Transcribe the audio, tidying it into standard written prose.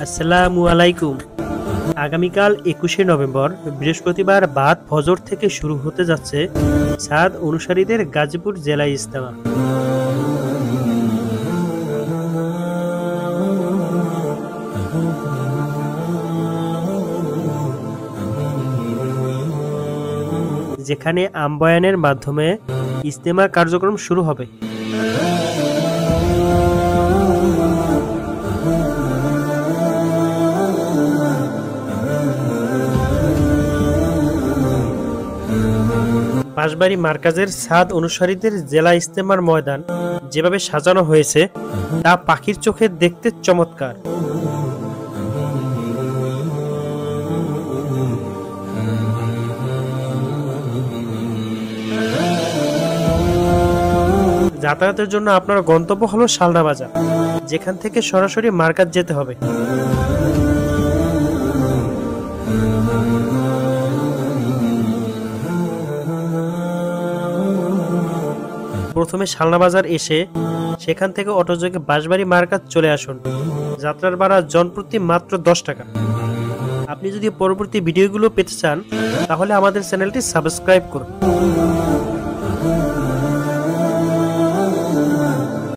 আসসালামু আলাইকুম। আগামীকাল 21শে নভেম্বর বৃহস্পতিবার বাদ ফজর থেকে শুরু হতে যাচ্ছে সাদ অনুসারীদের গাজীপুর জেলা ইজতেমা। যেখানে আমবয়ানের মাধ্যমে ইজতেমা কার্যক্রম শুরু হবে। বাঁশবাড়ী মার্কাজের সাদ অনুসারীদের জেলা ইজতেমার ময়দান যেভাবে সাজানো হয়েছে তা পাখির চোখে দেখতে চমৎকার। যাতায়াতের জন্য আপনার গন্তব্য হলো শালনা বাজার, যেখান থেকে সরাসরি মার্কাজ যেতে হবে। প্রথমে শালনা বাজার এসে সেখান থেকে অটোযোগে বাঁশবাড়ী মার্কাজ চলে আসুন। যাত্রার ভাড়া জনপ্রতি মাত্র 10 টাকা। আপনি যদি পরবর্তী ভিডিওগুলো পেতে চান তাহলে আমাদের চ্যানেলটি সাবস্ক্রাইব করুন।